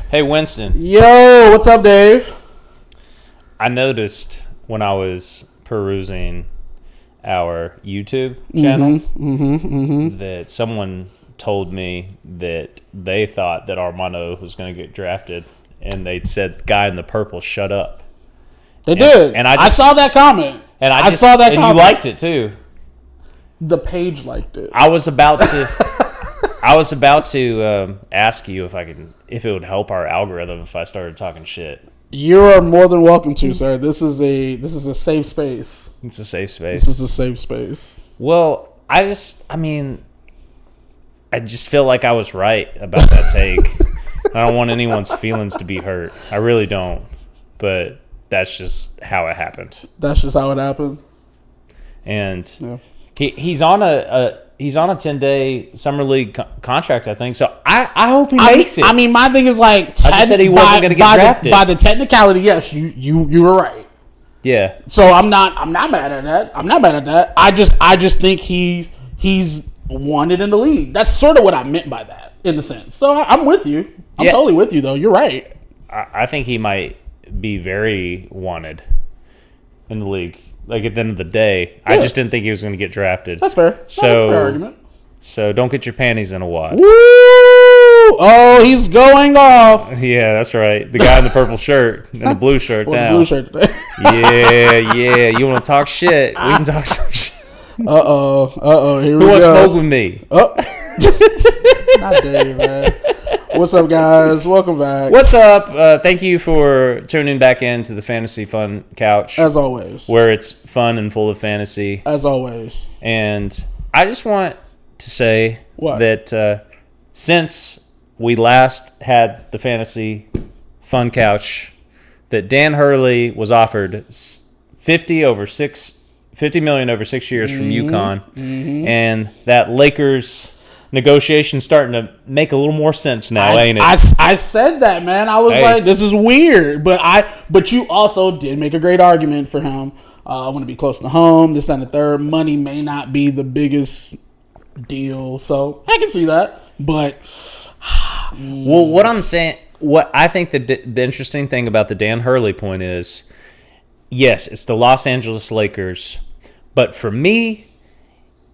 Hey, Winston. Yo, what's up, Dave? I noticed when I was perusing our YouTube channel that someone told me that they thought that Armando was going to get drafted, and they said, "Guy in the purple, shut up." They did, and I saw that comment. And I saw that and comment. you liked it too. The page liked it. I was about to ask you if it would help our algorithm if I started talking shit. You are more than welcome to, sir. This is a safe space. It's a safe space. This is a safe space. Well, I just feel like I was right about that take. I don't want anyone's feelings to be hurt. I really don't. But that's just how it happened. That's just how it happened. And he's on a 10-day summer league contract, I think. So I hope he makes it. I mean, my thing is like, I just said he wasn't going to get drafted. By the technicality, yes, you were right. Yeah. So I'm not mad at that. I'm not mad at that. I just think he's wanted in the league. That's sort of what I meant by that, in a sense. So I'm with you. I'm totally with you, though. You're right. I think he might be very wanted in the league. Like, at the end of the day, I just didn't think he was going to get drafted. That's fair. That's a fair argument. So don't get your panties in a wad. Woo! Oh, he's going off. Yeah, that's right. The guy in the purple shirt and the blue shirt down. The blue shirt today. Yeah. You want to talk shit? We can talk some shit. Uh-oh. Here we go. Who wants to smoke with me? Oh. Not Dave, man. What's up, guys? Welcome back. What's up? Thank you for tuning back into the Fantasy Fun Couch. As always. Where it's fun and full of fantasy. As always. And I just want to say what? That since we last had the Fantasy Fun Couch, that Dan Hurley was offered $50 million over 6 years from UConn, and that Lakers negotiation starting to make a little more sense now, ain't it? I said that, man. I was like, this is weird, but you also did make a great argument for him. I want to be close to home. This, that, and the third. Money may not be the biggest deal, so I can see that. But well, what I think the interesting thing about the Dan Hurley point is, yes, it's the Los Angeles Lakers, but for me,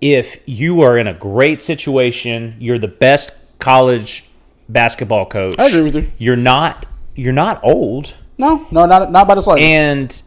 if you are in a great situation, you're the best college basketball coach. I agree with you. You're not old. No, not by the slightest. And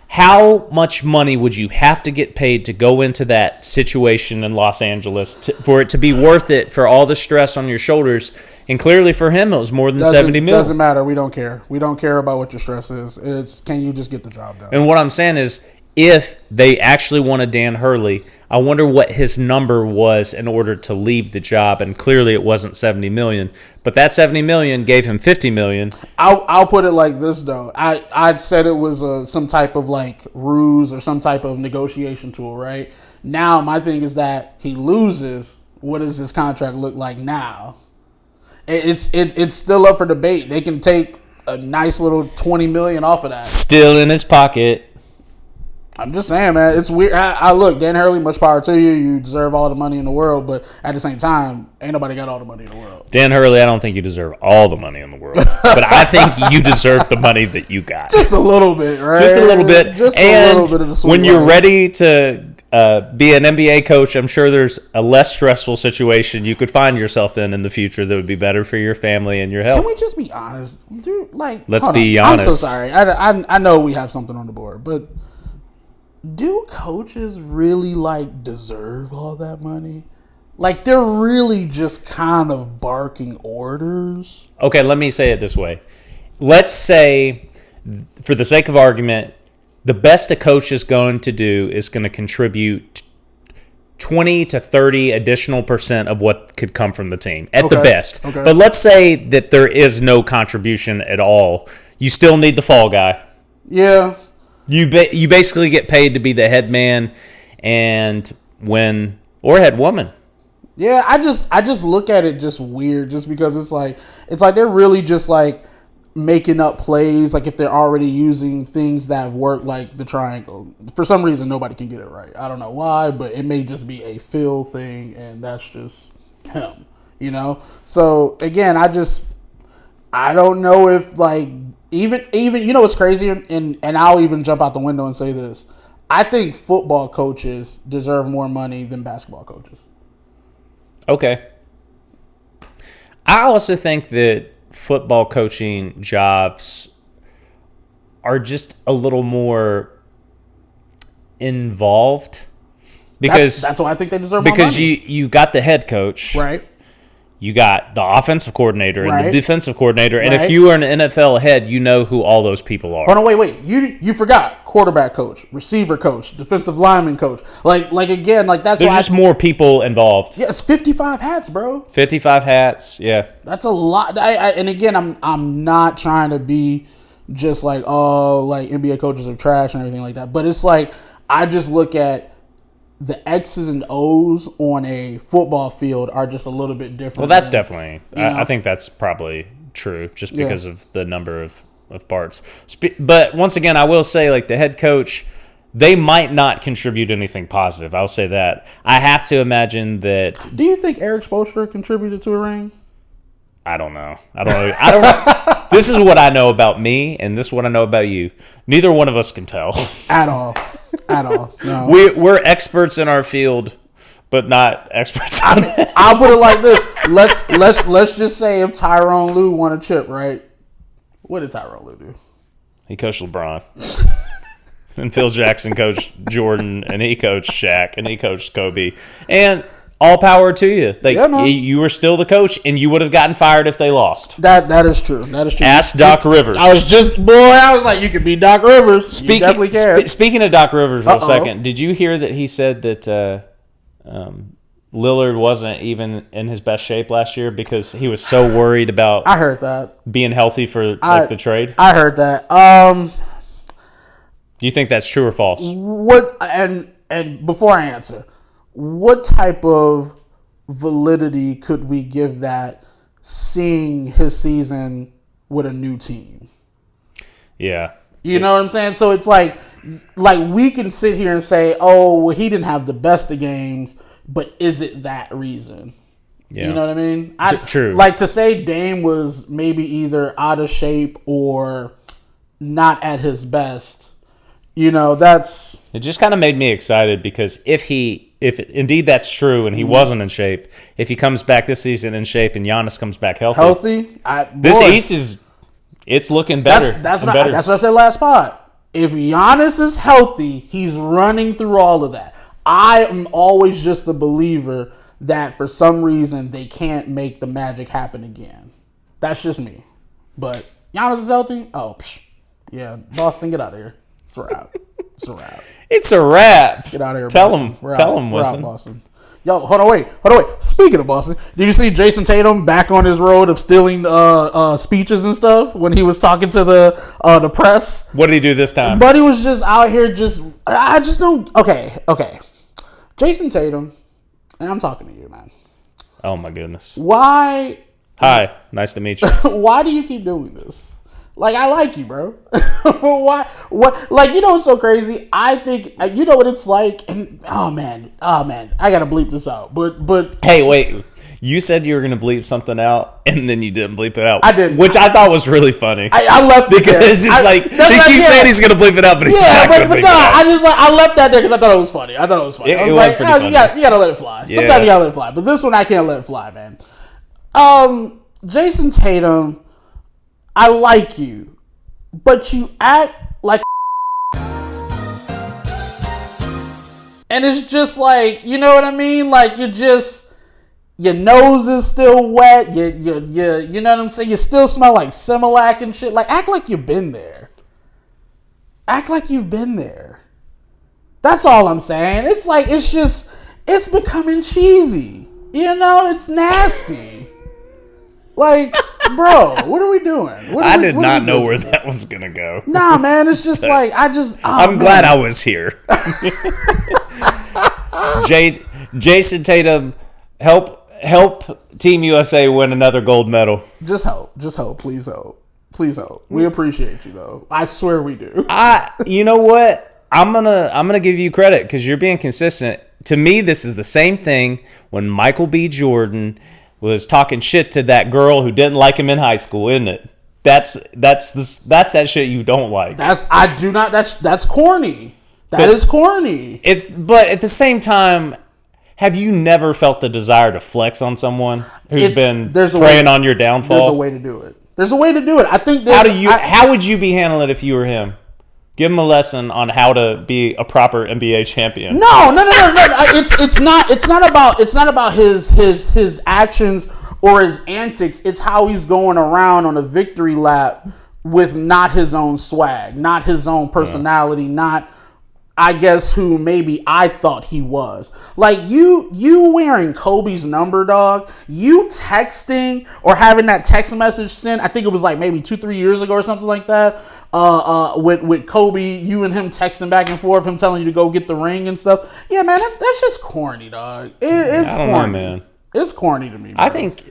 how much money would you have to get paid to go into that situation in Los Angeles for it to be worth it, for all the stress on your shoulders? And clearly for him, it was more than $70 million. Doesn't matter. We don't care. We don't care about what your stress is. It's, can you just get the job done? And what I'm saying is, if they actually wanted Dan Hurley, I wonder what his number was in order to leave the job. And clearly it wasn't $70 million. But that $70 million gave him $50 million. I'll put it like this, though. I said it was some type of like ruse or some type of negotiation tool, right? Now my thing is that he loses. What does his contract look like now? It's still up for debate. They can take a nice little $20 million off of that. Still in his pocket. I'm just saying, man. It's weird. I look, Dan Hurley, much power to you. You deserve all the money in the world, but at the same time, ain't nobody got all the money in the world. Dan Hurley, I don't think you deserve all the money in the world, but I think you deserve the money that you got. Just a little bit, right? Just a little bit. Just and a little bit of the sweet when you're life. ready to be an NBA coach, I'm sure there's a less stressful situation you could find yourself in the future that would be better for your family and your health. Can we just be honest, dude? Like, let's be honest. I'm so sorry. I know we have something on the board, but do coaches really like deserve all that money? Like, they're really just kind of barking orders. Okay, let me say it this way. Let's say, for the sake of argument, the best a coach is going to do is going to contribute 20 to 30 additional % of what could come from the team at the best. Okay. But let's say that there is no contribution at all. You still need the fall guy. Yeah. You basically get paid to be the head man and or head woman. Yeah, I just look at it just weird, just because it's like they're really just like making up plays, like if they're already using things that work, like the triangle. For some reason, nobody can get it right. I don't know why, but it may just be a Phil thing, and that's just him. You know? So again, I don't know if like even you know what's crazy, and I'll even jump out the window and say this. I think football coaches deserve more money than basketball coaches. Okay. I also think that football coaching jobs are just a little more involved because that's why I think they deserve more money. Because you got the head coach, right? You got the offensive coordinator and right. the defensive coordinator, and right. if you are an NFL head, you know who all those people are. Oh no, wait! You forgot quarterback coach, receiver coach, defensive lineman coach. Like again, like that's there's why just more people involved. Yeah, it's 55 hats, bro. 55 hats, yeah. That's a lot. And again, I'm not trying to be just like like NBA coaches are trash and everything like that, but it's like I just look at the X's and O's on a football field are just a little bit different. Well, that's definitely. I think that's probably true, just because of the number of parts. But once again, I will say, like the head coach, they might not contribute anything positive. I'll say that. I have to imagine that. Do you think Eric Spoelstra contributed to a ring? I don't know. I don't. This is what I know about me, and this is what I know about you. Neither one of us can tell at all. At all. No. We're experts in our field, but not experts. I'll put it like this. Let's just say if Tyronn Lue won a chip, right? What did Tyronn Lue do? He coached LeBron. And Phil Jackson coached Jordan, and he coached Shaq, and he coached Kobe. And all power to you. You were still the coach, and you would have gotten fired if they lost. That is true. That is true. Ask Doc Rivers. I was like, you could be Doc Rivers. You definitely can. Speaking of Doc Rivers, real second, did you hear that he said that Lillard wasn't even in his best shape last year because he was so worried about? I heard that being healthy for the trade. I heard that. Do you think that's true or false? What and before I answer, what type of validity could we give that seeing his season with a new team? Yeah. You know what I'm saying? So it's like we can sit here and say, oh, well, he didn't have the best of games, but is it that reason? Yeah. You know what I mean? True. Like to say Dame was maybe either out of shape or not at his best. You know, it just kind of made me excited because if indeed that's true and he wasn't in shape, if he comes back this season in shape and Giannis comes back healthy, this East it's looking better. That's what I said last pod. If Giannis is healthy, he's running through all of that. I am always just a believer that for some reason they can't make the magic happen again. That's just me. But Giannis is healthy. Yeah, Boston, get out of here. It's a wrap. It's a wrap. Get out of here, Tell Boston. him, We're out, Boston. Yo, hold on, wait. Speaking of Boston, did you see Jason Tatum back on his road of stealing speeches and stuff when he was talking to the press? What did he do this time? Buddy was just out here I just don't. Okay. Jason Tatum, and I'm talking to you, man. Oh my goodness. Why? Hi, nice to meet you. Why do you keep doing this? Like, I like you, bro. Why? What? Like, you know what's so crazy? I think, you know what it's like? And, oh, man. I got to bleep this out. But. Hey, wait. You said you were going to bleep something out, and then you didn't bleep it out. I didn't. Which I thought was really funny. I left it there. Because it's like, he keeps saying he's going to bleep it out, but he's not going to bleep it out. I left that there because I thought it was funny. It was like, pretty funny. You got to let it fly. Yeah. Sometimes you got to let it fly. But this one, I can't let it fly, man. Jason Tatum, I like you. But you act like and it's just like, you know what I mean? Like your nose is still wet. You know what I'm saying? You still smell like Similac and shit. Like, act like you've been there. Act like you've been there. That's all I'm saying. It's like, it's becoming cheesy. You know, it's nasty. Like, bro, what are we doing? I did not know where that was going to go. Nah, man, it's just like, I'm glad I was here. Jason Tatum, help Team USA win another gold medal. Just hope. Please hope. We appreciate you, though. I swear we do. You know what? I'm gonna give you credit because you're being consistent. To me, this is the same thing when Michael B. Jordan was talking shit to that girl who didn't like him in high school, isn't it? That's that shit you don't like. That's corny. That is corny. But at the same time, have you never felt the desire to flex on someone who's been preying on your downfall? There's a way to do it. I think. How would you be handling it if you were him? Give him a lesson on how to be a proper NBA champion. No. It's not about his actions or his antics. It's how he's going around on a victory lap with not his own swag, not his own personality, not, I guess, who maybe I thought he was. Like, you wearing Kobe's number, dog, you texting or having that text message sent, I think it was like maybe 2-3 years ago or something like that, with Kobe, you and him texting back and forth, him telling you to go get the ring and stuff. Yeah, man, that's just corny, dog. It's corny. Know, man. It's corny to me, bro. I think,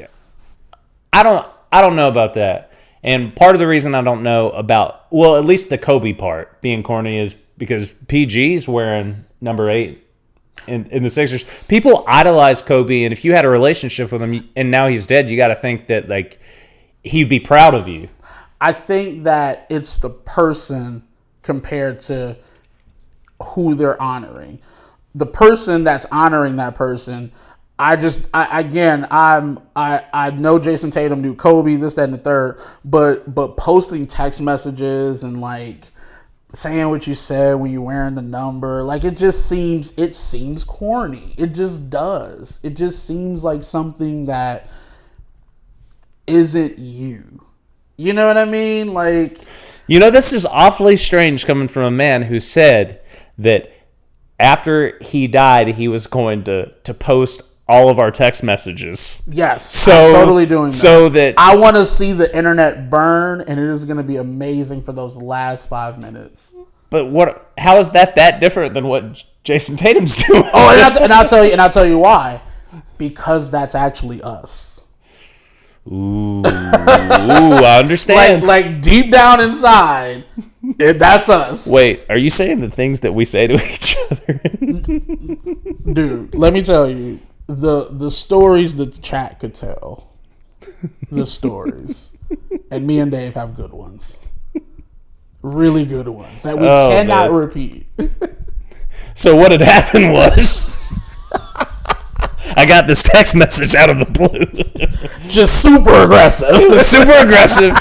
I don't know about that. And part of the reason I don't know about, well, at least the Kobe part being corny is because PG's wearing number 8 in the Sixers. People idolize Kobe, and if you had a relationship with him and now he's dead, you got to think that, like, he'd be proud of you. I think that it's the person compared to who they're honoring. The person that's honoring that person, I know Jason Tatum knew Kobe, this, that, and the third, but posting text messages and, like, saying what you said when you're wearing the number, like, it seems corny. It just does. It just seems like something that isn't you. You know what I mean? Like, this is awfully strange coming from a man who said that after he died, he was going to post all of our text messages. Yes, I'm totally doing that. So that I want to see the internet burn, and it is going to be amazing for those last 5 minutes. But how is that different than what Jason Tatum's doing? Oh, and I'll tell you why. Because that's actually us. Ooh, I understand. like deep down inside, that's us. Wait, are you saying the things that we say to each other? Dude, let me tell you, the stories that the chat could tell. The stories. And me and Dave have good ones. Really good ones that we cannot repeat. So what had happened was I got this text message out of the blue. Just super aggressive. It was super aggressive.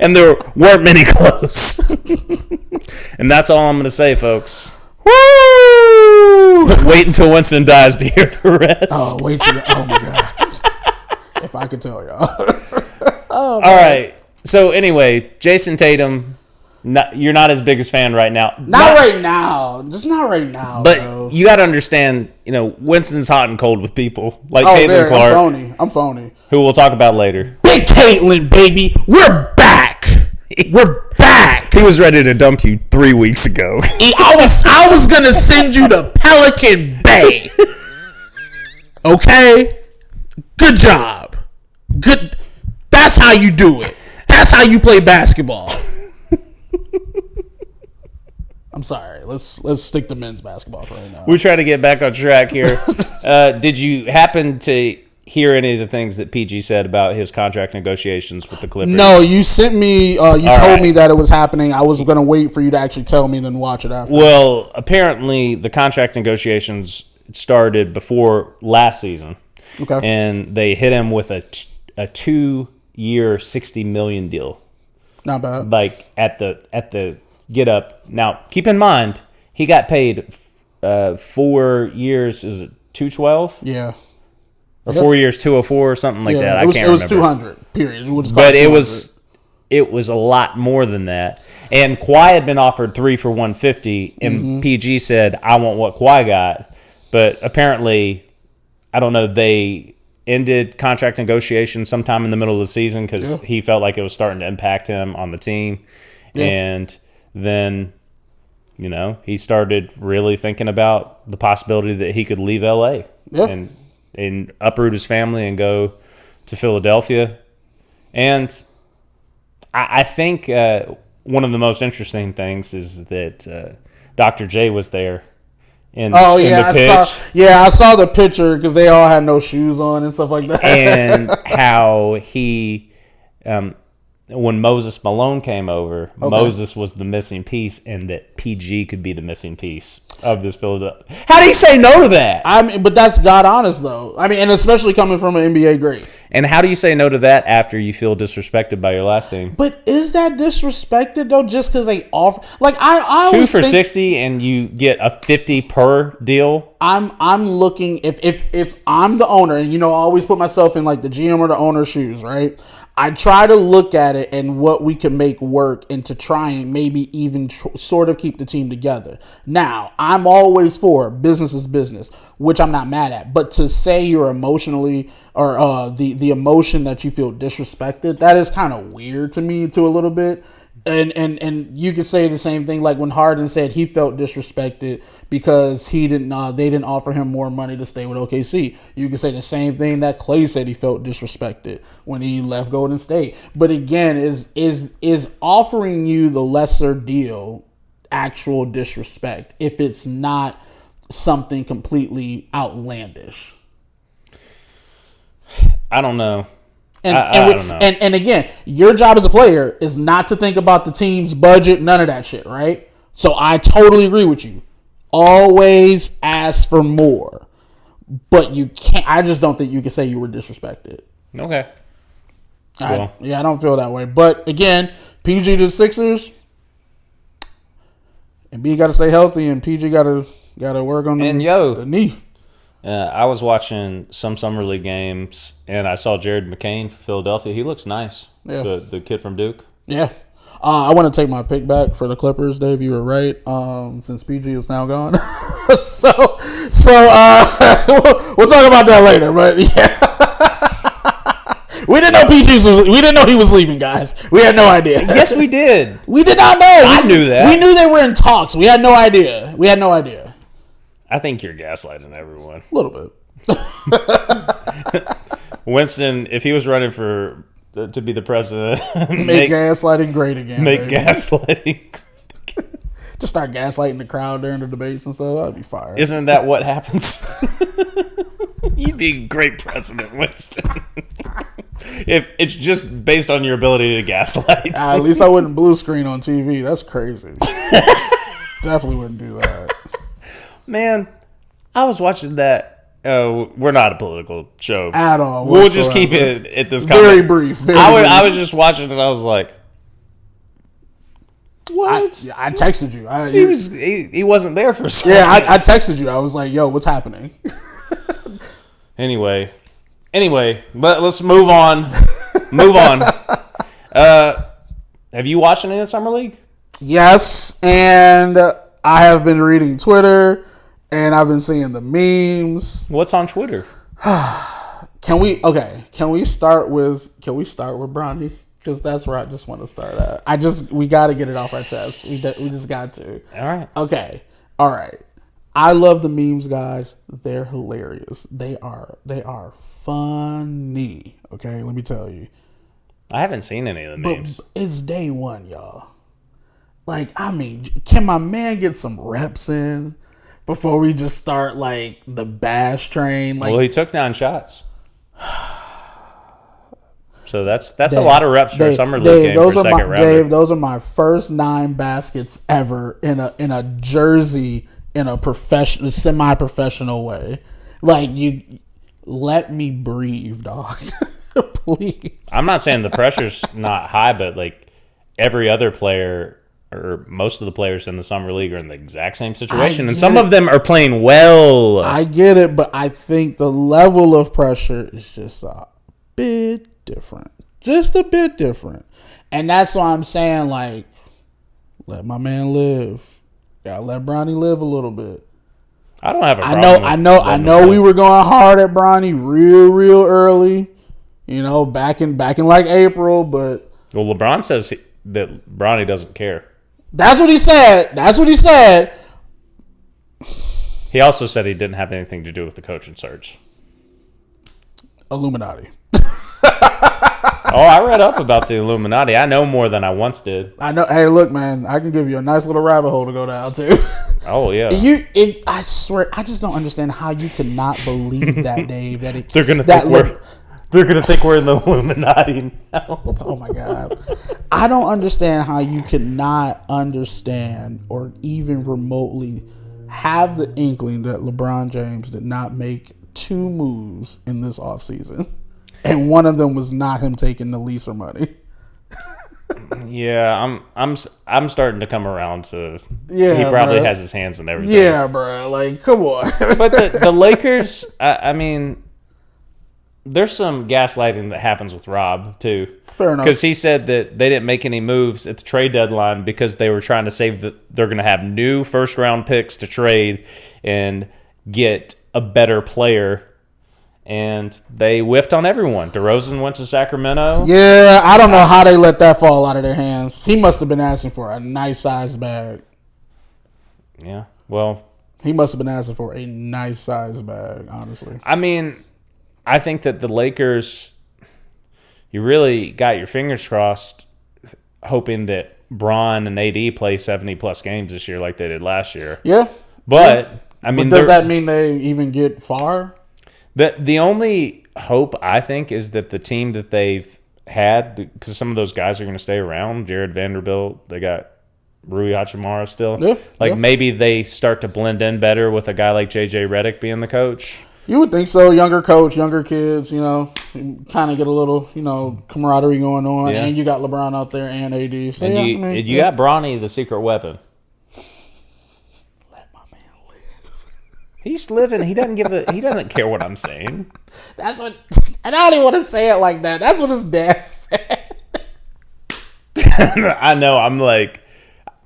And there weren't many close. And that's all I'm going to say, folks. Woo! Wait until Winston dies to hear the rest. Oh, oh my God. If I could tell y'all. All right. So anyway, Jason Tatum, you're not his biggest fan right now. Not right now. Just not right now. But bro. You got to understand, Winston's hot and cold with people like Caitlin Clark. I'm phony. Who we'll talk about later. Big Caitlin, baby. We're back. We're back. He was ready to dump you 3 weeks ago. I was gonna send you to Pelican Bay. Okay? Good job. Good. That's how you do it. That's how you play basketball. I'm sorry. Let's stick to men's basketball for right now. We're trying to get back on track here. Did you happen to hear any of the things that PG said about his contract negotiations with the Clippers? No, you sent me. You told me that it was happening. I was going to wait for you to actually tell me and then watch it after. Well, apparently the contract negotiations started before last season. Okay. And they hit him with a 2-year, $60 million deal. Not bad. Like at the get up. Now, keep in mind, he got paid 4 years. Is it $212? Yeah. Or 4 years, 204 or something like that. I can't remember. It was 200. Period. It was a lot more than that. And Kawhi had been offered 3 for $150, and PG said, "I want what Kawhi got." But apparently, I don't know. They ended contract negotiations sometime in the middle of the season because he felt like it was starting to impact him on the team, and then, he started really thinking about the possibility that he could leave LA and uproot his family and go to Philadelphia. And I think one of the most interesting things is that Dr. J was there in yeah, the pitch. I saw the picture because they all had no shoes on and stuff like that. And how he, when Moses Malone came over, Moses was the missing piece, and that PG could be the missing piece of this Philadelphia. How do you say no to that? I mean, but that's God honest though. I mean, and especially coming from an NBA great. And how do you say no to that after you feel disrespected by your last team? But is that disrespected though? Just because they offer, like I 2 for 60 and you get a 50 per deal. I'm looking if I'm the owner, and I always put myself in like the GM or the owner's shoes, right? I try to look at it and what we can make work, and to try and maybe even sort of keep the team together. Now, I'm always for business is business, which I'm not mad at. But to say you're emotionally or the emotion that you feel disrespected, that is kind of weird to me too a little bit. And you could say the same thing like when Harden said he felt disrespected because they didn't offer him more money to stay with OKC. You could say the same thing that Klay said he felt disrespected when he left Golden State. But again, is offering you the lesser deal actual disrespect if it's not something completely outlandish? I don't know. I don't know. And again, your job as a player is not to think about the team's budget, none of that shit, right? So I totally agree with you. Always ask for more. But you can't, I just don't think you can say you were disrespected. Okay. I don't feel that way. But again, PG to the Sixers, and B got to stay healthy, and PG got to work on the knee. I was watching some Summer League games, and I saw Jared McCain for Philadelphia. He looks nice. Yeah. The kid from Duke. Yeah. I want to take my pick back for the Clippers, Dave. You were right. Since PG is now gone. so we'll talk about that later. But yeah. We didn't know we didn't know he was leaving, guys. We had no idea. Yes, we did. We did not know. I knew that. We knew they were in talks. We had no idea. I think you're gaslighting everyone. A little bit. Winston, if he was running to be the president, make gaslighting great again. Make gaslighting. Just start gaslighting the crowd during the debates and stuff. That'd be fire. Isn't that what happens? You'd be a great president, Winston. If it's just based on your ability to gaslight. At least I wouldn't blue screen on TV. That's crazy. Definitely wouldn't do that. Man, I was watching that. We're not a political show at all. We'll just keep it at this. Very brief. I was just watching it, and I was like, "What?" I texted you. He wasn't there for a second. Yeah, I texted you. I was like, "Yo, what's happening?" Anyway, but let's move on. Have you watched any of the Summer League? Yes, and I have been reading Twitter. And I've been seeing the memes. What's on Twitter? Can we start with Bronny? Because that's where I just want to start at. We got to get it off our chest. We just got to. All right. Okay. All right. I love the memes, guys. They're hilarious. They are funny. Okay, let me tell you. I haven't seen any of the memes. But it's day one, y'all. Like, I mean, can my man get some reps in before we just start like the bash train? Like, well, he took down shots. So that's Dave, a lot of reps for a Summer League game for second rounder. Dave, those are my first 9 baskets ever in a jersey in a professional, semi-professional way. Like, you let me breathe, dog. Please. I'm not saying the pressure's not high, but like every other player or most of the players in the Summer League are in the exact same situation, and some of them are playing well. I get it, but I think the level of pressure is just a bit different. Just a bit different. And that's why I'm saying, like, let my man live. Gotta let Bronny live a little bit. I don't have a problem. I know we were going hard at Bronny real early, back in like April, but well, LeBron says that Bronny doesn't care. That's what he said. He also said he didn't have anything to do with the coaching search. Illuminati. I read up about the Illuminati. I know more than I once did. I know. Hey, look, man, I can give you a nice little rabbit hole to go down to. Oh yeah. I swear, I just don't understand how you could not believe that, Dave. They're gonna think we're in the Illuminati now. Oh my God. I don't understand how you could not understand or even remotely have the inkling that LeBron James did not make 2 moves in this offseason. And one of them was not him taking the Lisa money. Yeah, I'm starting to come around to. Yeah, he probably bro. has his hands in everything. Yeah, bro. Like, come on. But the Lakers, I mean, there's some gaslighting that happens with Rob too. Fair enough. Because he said that they didn't make any moves at the trade deadline because they were trying to save they're going to have new first round picks to trade and get a better player. And they whiffed on everyone. DeRozan went to Sacramento. Yeah, I don't know how they let that fall out of their hands. He must have been asking for a nice size bag. Yeah, well. He must have been asking for a nice size bag, honestly. I mean, I think that the Lakers, you really got your fingers crossed hoping that Bron and AD play 70-plus games this year like they did last year. Yeah. But, I mean. But does that mean they even get far? The only hope, I think, is that the team that they've had, because some of those guys are going to stay around, Jared Vanderbilt, they got Rui Hachimura still. Yeah, maybe they start to blend in better with a guy like J.J. Redick being the coach. You would think so. Younger coach, younger kids, kind of get a little, camaraderie going on. Yeah. And you got LeBron out there and AD. So, and you got Bronny, the secret weapon. He's living. He doesn't care what I'm saying. That's what. And I don't even want to say it like that. That's what his dad said. I know. I'm like,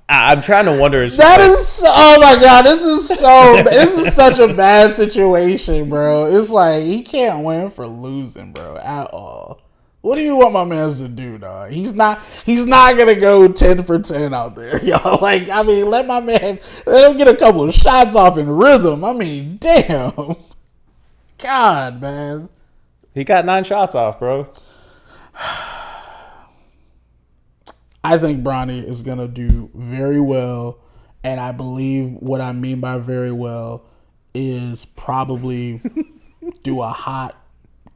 I'm trying to wonder. Oh my God, this is such a bad situation, bro. It's like he can't win for losing, bro, at all. What do you want my man to do, dog? He's not gonna go 10 for 10 out there, y'all. Like, I mean, let him get a couple of shots off in rhythm. I mean, damn. God, man. He got 9 shots off, bro. I think Bronny is gonna do very well, and I believe what I mean by very well is probably do a hot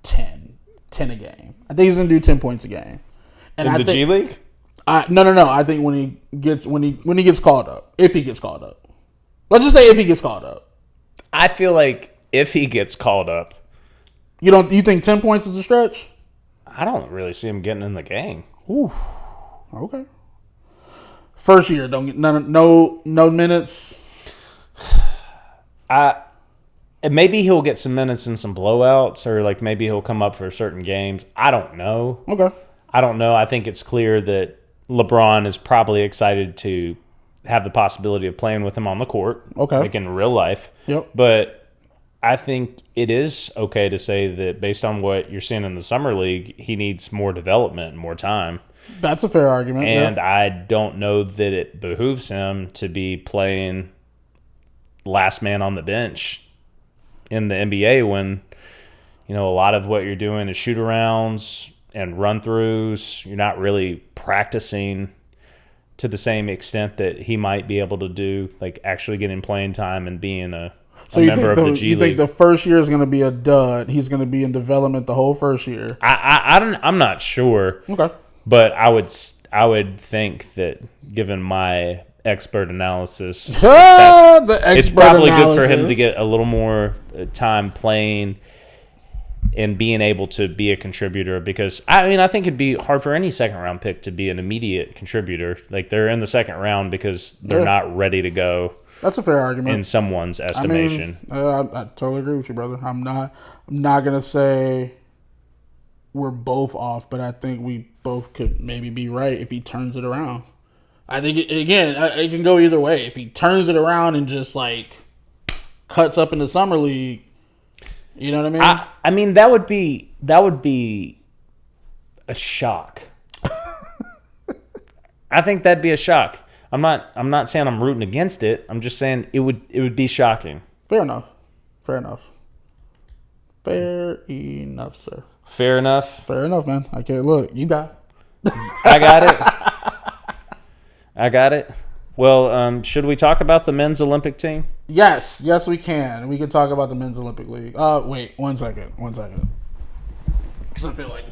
10 a game. I think he's gonna do 10 points a game. And in the G League? No. I think when he gets called up, if he gets called up, let's just say if he gets called up. I feel like if he gets called up, you think 10 points is a stretch? I don't really see him getting in the game. Ooh, okay. First year, don't get no minutes. And maybe he'll get some minutes in some blowouts, or like maybe he'll come up for certain games. I don't know. Okay. I don't know. I think it's clear that LeBron is probably excited to have the possibility of playing with him on the court. Okay. Like in real life. Yep. But I think it is okay to say that based on what you're seeing in the Summer League, he needs more development and more time. That's a fair argument. And yeah. I don't know that it behooves him to be playing last man on the bench in the NBA when, a lot of what you're doing is shoot-arounds and run-throughs. You're not really practicing to the same extent that he might be able to do, like actually getting playing time and being a member of the G League. You think the first year is going to be a dud? He's going to be in development the whole first year? I'm not sure. Okay. But I would think that given my expert analysis, it's probably good for him to get a little more time playing and being able to be a contributor, because I think it'd be hard for any second round pick to be an immediate contributor. Like, they're in the second round because they're not ready to go. That's a fair argument in someone's estimation. I totally agree with you, brother. I'm not gonna say we're both off, but I think we both could maybe be right if he turns it around. I think it can go either way. If he turns it around and just like cuts up in the summer league, you know what I mean? I mean that would be a shock. I think that'd be a shock. I'm not saying I'm rooting against it. I'm just saying it would be shocking. Fair enough, sir. Fair enough, man. Okay, look, you got it. I got it. Should we talk about the men's Olympic team? Yes, we can. We can talk about the men's Olympic League. Wait, 1 second. Because I feel like